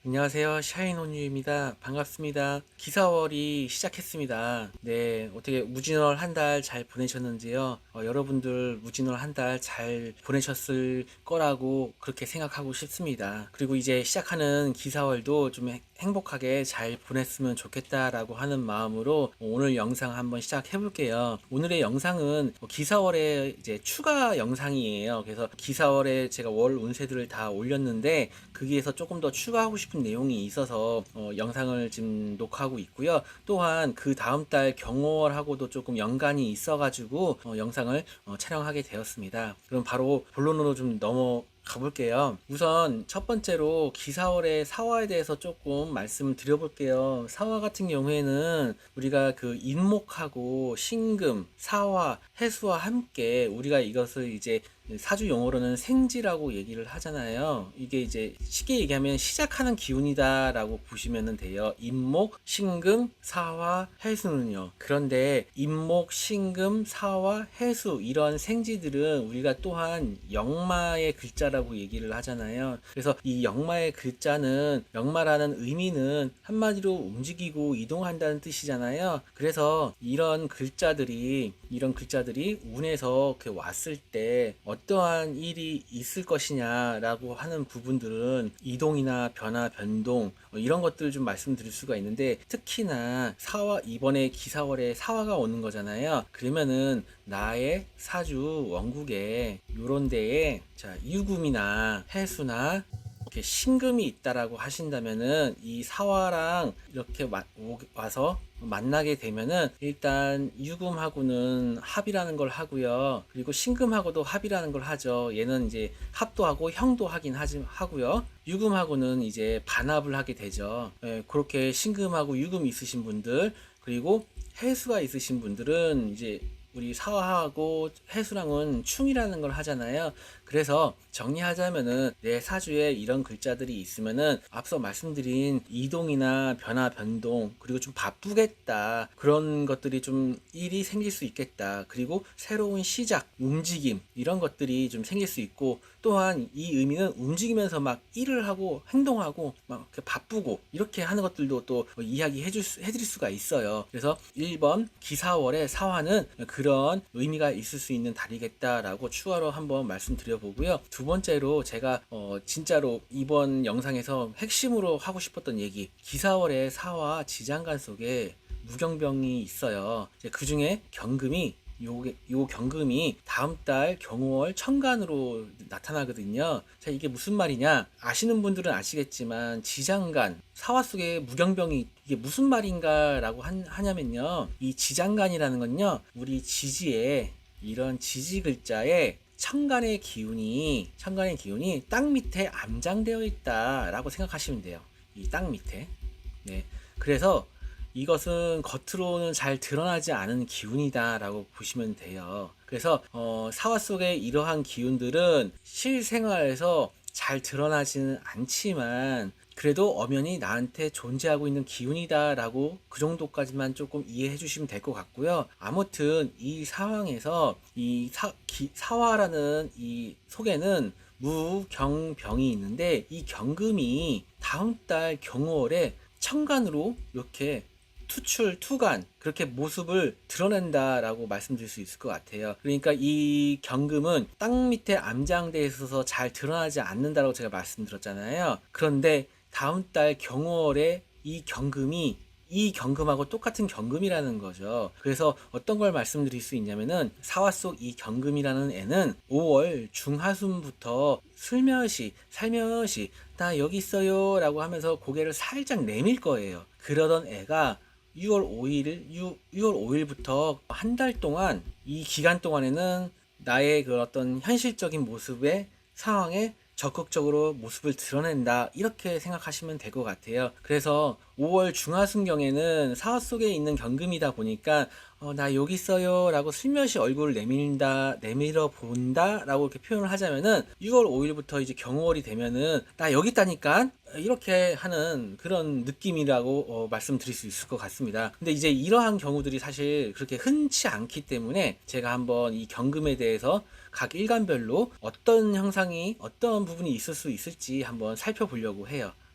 안녕하세요. 샤인온유입니다. 반갑습니다. 기사월이 시작했습니다. 네, 어떻게 무진월 한 달 잘 보내셨는지요? 여러분들 무진월 한 달 잘 보내셨을 거라고 그렇게 생각하고 싶습니다. 그리고 이제 시작하는 기사월도 좀 행복하게 잘 보냈으면 좋겠다라고 하는 마음으로 오늘 영상 한번 시작해 볼게요. 오늘의 영상은 기사월의 이제 추가 영상이에요. 그래서 기사월에 제가 월 운세들을 다 올렸는데 거기에서 조금 더 추가하고 싶은 내용이 있어서 영상을 지금 녹화하고 있고요. 또한 그 다음 달 경월하고도 조금 연관이 있어가지고 영상을 촬영하게 되었습니다. 그럼 바로 본론으로 좀 가볼게요. 우선 첫 번째로 기사월의 사화에 대해서 조금 말씀을 드려볼게요. 사화 같은 경우에는 우리가 그 인목하고 신금, 사화, 해수와 함께 우리가 이것을 이제 사주 용어로는 생지라고 얘기를 하잖아요. 이게 이제 쉽게 얘기하면 시작하는 기운이다라고 보시면 돼요. 인목, 신금, 사화, 해수는요. 그런데 인목, 신금, 사화, 해수 이런 생지들은 우리가 또한 역마의 글자라고 얘기를 하잖아요. 그래서 이 역마의 글자는 역마라는 의미는 한마디로 움직이고 이동한다는 뜻이잖아요. 그래서 이런 글자들이 운에서 왔을 때 어떠한 일이 있을 것이냐라고 하는 부분들은 이동이나 변화, 변동 이런 것들을 좀 말씀드릴 수가 있는데, 특히나 사화, 이번에 기사월에 사화가 오는 거잖아요. 그러면은 나의 사주 원국에 요런 데에 유금이나 해수나 이렇게 신금이 있다라고 하신다면은 이 사화랑 이렇게 와서 만나게 되면은 일단 유금하고는 합이라는 걸 하고요. 그리고 신금하고도 합이라는 걸 하죠. 얘는 이제 합도 하고 형도 하긴 하고요. 유금하고는 이제 반합을 하게 되죠. 그렇게 신금하고 유금 있으신 분들, 그리고 해수가 있으신 분들은 이제 우리 사화하고 해수랑은 충이라는 걸 하잖아요. 그래서 정리하자면은 내 사주에 이런 글자들이 있으면은 앞서 말씀드린 이동이나 변화, 변동, 그리고 좀 바쁘겠다, 그런 것들이 좀 일이 생길 수 있겠다, 그리고 새로운 시작, 움직임 이런 것들이 좀 생길 수 있고, 또한 이 의미는 움직이면서 막 일을 하고 행동하고 막 바쁘고 이렇게 하는 것들도 또 해드릴 수가 있어요. 그래서 1번 기사월의 사화는 그런 의미가 있을 수 있는 달이겠다라고 추가로 한번 말씀드려보고요. 두 번째로 제가 진짜로 이번 영상에서 핵심으로 하고 싶었던 얘기, 기사월의 사화 지장간 속에 무경병이 있어요. 그 중에 경금이 요 경금이 다음 달 경월 천간으로 나타나거든요. 자, 이게 무슨 말이냐? 아시는 분들은 아시겠지만 지장간, 사화 속에 무경병이 이게 무슨 말인가라고 하냐면요. 이 지장간이라는 건요. 우리 지지에 이런 지지 글자에 천간의 기운이 땅 밑에 암장되어 있다라고 생각하시면 돼요. 이 땅 밑에. 네. 그래서 이것은 겉으로는 잘 드러나지 않은 기운이다라고 보시면 돼요. 그래서 사화 속의 이러한 기운들은 실생활에서 잘 드러나지는 않지만 그래도 엄연히 나한테 존재하고 있는 기운이다라고 그 정도까지만 조금 이해해 주시면 될 것 같고요. 아무튼 이 상황에서 이 사화라는 이 속에는 무경병이 있는데, 이 경금이 다음 달 경월에 천간으로 이렇게 투간 그렇게 모습을 드러낸다라고 말씀드릴 수 있을 것 같아요. 그러니까 이 경금은 땅 밑에 암장되어 있어서 잘 드러나지 않는다라고 제가 말씀드렸잖아요. 그런데 다음 달 경월에 이 경금하고 똑같은 경금이라는 거죠. 그래서 어떤 걸 말씀드릴 수 있냐면은 사화 속 이 경금이라는 애는 5월 중하순부터 살며시 나 여기 있어요 라고 하면서 고개를 살짝 내밀 거예요. 그러던 애가 6월 5일부터 한 달 동안, 이 기간 동안에는 나의 그 어떤 현실적인 모습의 상황에 적극적으로 모습을 드러낸다, 이렇게 생각하시면 될 것 같아요. 그래서 5월 중하순경에는 사화 속에 있는 경금이다 보니까 나 여기 있어요 라고 슬며시 얼굴을 내밀어 본다 라고 이렇게 표현을 하자면은 6월 5일부터 이제 경월이 되면은 나 여기 있다니까, 이렇게 하는 그런 느낌이라고 말씀드릴 수 있을 것 같습니다. 근데 이제 이러한 경우들이 사실 그렇게 흔치 않기 때문에 제가 한번 이 경금에 대해서 각 일간별로 어떤 형상이, 어떤 부분이 있을 수 있을지 한번 살펴보려고 해요.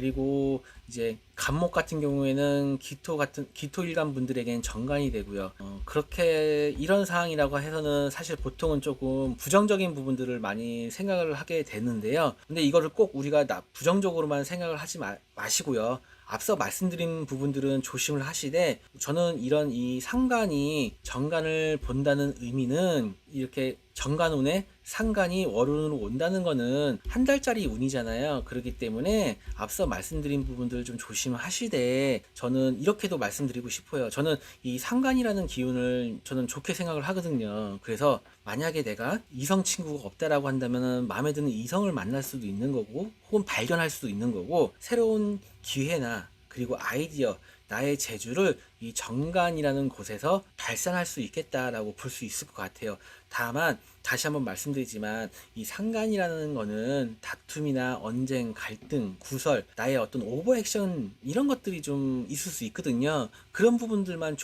그리고 이제 간목 같은 경우에는 기토 일간 분들에게는 정관이 되고요. 그렇게 이런 상황이라고 해서는 사실 보통은 조금 부정적인 부분들을 많이 생각을 하게 되는데요. 근데 이거를 꼭 우리가 부정적으로만 생각을 하지 마시고요. 앞서 말씀드린 부분들은 조심을 하시되, 저는 이런 이 상간이 정관을 본다는 의미는, 이렇게 정관운에 상간이 월운으로 온다는 거는 한 달짜리 운이잖아요. 그렇기 때문에 앞서 말씀드린 부분들 좀 조심하시되, 저는 이렇게도 말씀드리고 싶어요. 저는 이 상간이라는 기운을 저는 좋게 생각을 하거든요. 그래서 만약에 내가 이성 친구가 없다라고 한다면 마음에 드는 이성을 만날 수도 있는 거고, 혹은 발견할 수도 있는 거고, 새로운 기회나 그리고 아이디어, 나의 재주를 이 정관이라는 곳에서 발산할 수 있겠다라고 볼 수 있을 것 같아요. 다만 다시 한번 말씀드리지만, 이 상관이라는 거는 다툼이나 언쟁, 갈등, 구설, 나의 어떤 오버액션, 이런 것들이 좀 있을 수 있거든요. 그런 부분들만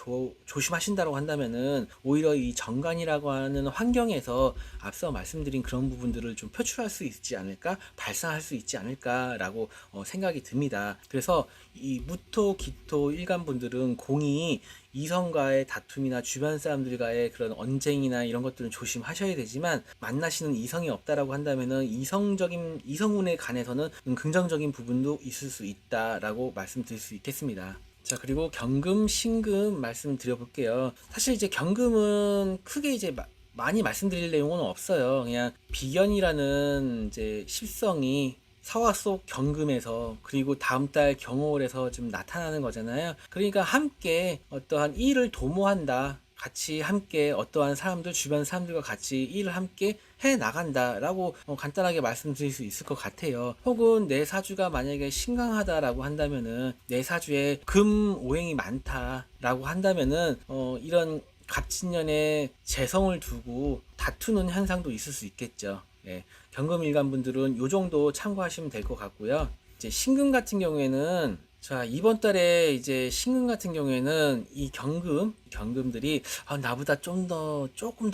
조심하신다고 한다면은 오히려 이 정관이라고 하는 환경에서 앞서 말씀드린 그런 부분들을 좀 표출할 수 있지 않을까, 발산할 수 있지 않을까라고 생각이 듭니다. 그래서 이 무토, 기토 일간분들은 공이 이성과의 다툼이나 주변 사람들과의 그런 언쟁이나 이런 것들은 조심하셔야 되지만, 만나시는 이성이 없다라고 한다면은 이성운에 관해서는 긍정적인 부분도 있을 수 있다라고 말씀드릴 수 있겠습니다. 자, 그리고 경금, 신금 말씀드려 볼게요. 사실 이제 경금은 크게 이제 많이 말씀드릴 내용은 없어요. 그냥 비견이라는 이제 십성이 사화 속 경금에서, 그리고 다음 달 경호월에서 좀 나타나는 거잖아요. 그러니까 함께 어떠한 일을 도모한다, 같이 함께 어떠한 사람들, 주변 사람들과 같이 일을 함께 해 나간다라고 간단하게 말씀드릴 수 있을 것 같아요. 혹은 내 사주가 만약에 신강하다라고 한다면은, 내 사주에 금 오행이 많다라고 한다면은 이런 갑진년에 재성을 두고 다투는 현상도 있을 수 있겠죠. 예, 경금일간 분들은 요 정도 참고하시면 될 것 같고요. 이제 신금 같은 경우에는, 자, 이번 달에 이제 신금 같은 경우에는 이 경금들이 나보다 조금 더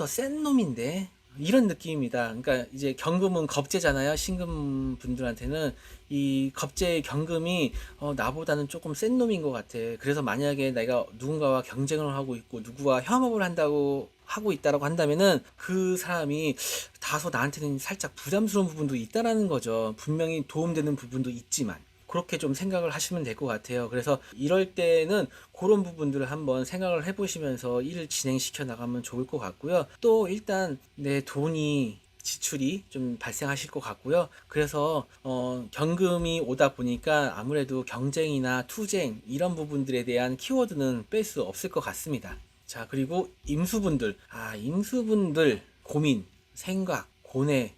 센 놈인데, 이런 느낌입니다. 그러니까 이제 경금은 겁재잖아요. 신금 분들한테는 이 겁재의 경금이 나보다는 조금 센 놈인 것 같아. 그래서 만약에 내가 누군가와 경쟁을 하고 있고 누구와 협업을 하고 있다라고 한다면은, 그 사람이 다소 나한테는 살짝 부담스러운 부분도 있다라는 거죠. 분명히 도움되는 부분도 있지만. 그렇게 좀 생각을 하시면 될 것 같아요. 그래서 이럴 때는 그런 부분들을 한번 생각을 해보시면서 일을 진행시켜 나가면 좋을 것 같고요. 또 일단 내 돈이 지출이 좀 발생하실 것 같고요. 그래서 경금이 오다 보니까 아무래도 경쟁이나 투쟁, 이런 부분들에 대한 키워드는 뺄 수 없을 것 같습니다. 자, 그리고 임수분들 고민, 생각, 고뇌,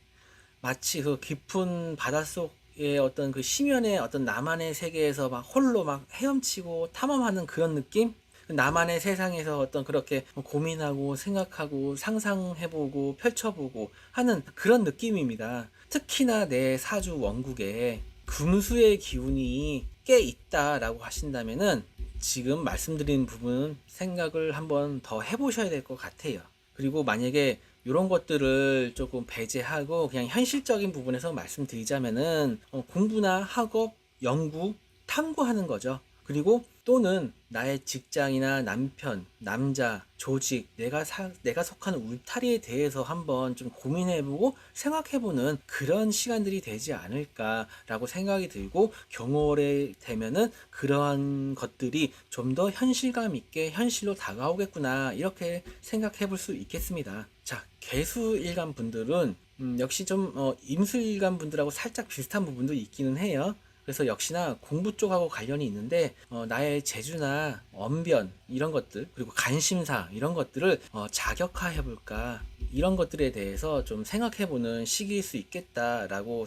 마치 그 깊은 바닷속의 어떤 그 심연의 어떤 나만의 세계에서 막 홀로 막 헤엄치고 탐험하는 그런 느낌? 나만의 세상에서 어떤 그렇게 고민하고 생각하고 상상해보고 펼쳐보고 하는 그런 느낌입니다. 특히나 내 사주 원국에 금수의 기운이 꽤 있다라고 하신다면은, 지금 말씀드린 부분 생각을 한번 더 해보셔야 될 것 같아요. 그리고 만약에 이런 것들을 조금 배제하고 그냥 현실적인 부분에서 말씀드리자면은, 공부나 학업, 연구, 탐구하는 거죠. 그리고 또는 나의 직장이나 남편, 남자, 조직, 내가 속한 울타리에 대해서 한번 좀 고민해보고 생각해보는 그런 시간들이 되지 않을까라고 생각이 들고, 경월에 되면은 그러한 것들이 좀 더 현실감 있게 현실로 다가오겠구나, 이렇게 생각해볼 수 있겠습니다. 자, 개수일간 분들은 역시 좀 임수일간 분들하고 살짝 비슷한 부분도 있기는 해요. 그래서 역시나 공부 쪽하고 관련이 있는데, 나의 재주나 언변, 이런 것들, 그리고 관심사, 이런 것들을 자격화해 볼까, 이런 것들에 대해서 좀 생각해 보는 시기일 수 있겠다라고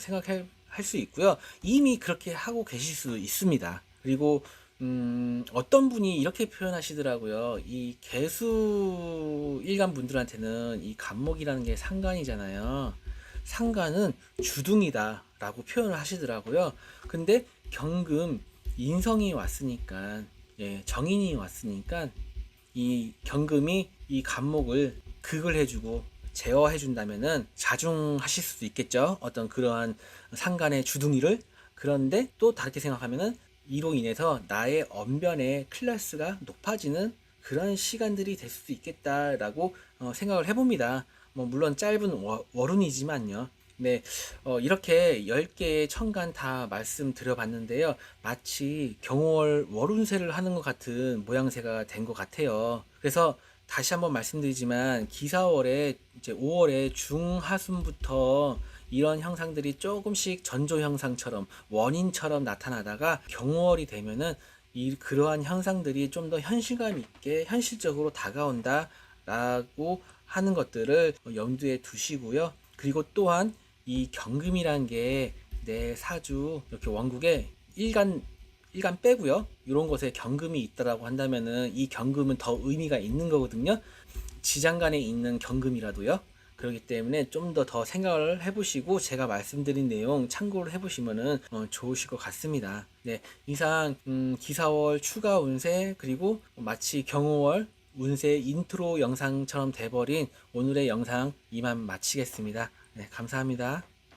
할 수 있고요. 이미 그렇게 하고 계실 수 있습니다. 그리고 어떤 분이 이렇게 표현하시더라고요. 이 개수 일간 분들한테는 이 간목이라는 게 상관이잖아요. 상관은 주둥이다 라고 표현을 하시더라고요. 근데 경금 인성이 왔으니까, 예, 정인이 왔으니까 이 경금이 이 간목을 극을 해주고 제어해 준다면은 자중하실 수도 있겠죠. 어떤 그러한 상간의 주둥이를. 그런데 또 다르게 생각하면은 이로 인해서 나의 언변의 클래스가 높아지는 그런 시간들이 될 수도 있겠다라고 생각을 해봅니다. 뭐 물론 짧은 월운이지만요. 네, 이렇게 10개의 천간 다 말씀드려 봤는데요. 마치 경월 월운세를 하는 것 같은 모양새가 된 것 같아요. 그래서 다시 한번 말씀드리지만 기사월에 이제 5월에 중하순부터 이런 형상들이 조금씩 전조 형상처럼 원인처럼 나타나다가 경월이 되면은 그러한 현상들이 좀 더 현실감 있게 현실적으로 다가온다라고 하는 것들을 염두에 두시고요. 그리고 또한 이 경금이란 게 내 사주 이렇게 원국에 일간 빼고요. 이런 곳에 경금이 있다라고 한다면은 이 경금은 더 의미가 있는 거거든요. 지장간에 있는 경금이라도요. 그렇기 때문에 좀 더 생각을 해보시고 제가 말씀드린 내용 참고를 해보시면은 좋으실 것 같습니다. 네, 이상 기사월 추가 운세 그리고 마치 경호월 운세 인트로 영상처럼 돼버린 오늘의 영상 이만 마치겠습니다. 네, 감사합니다.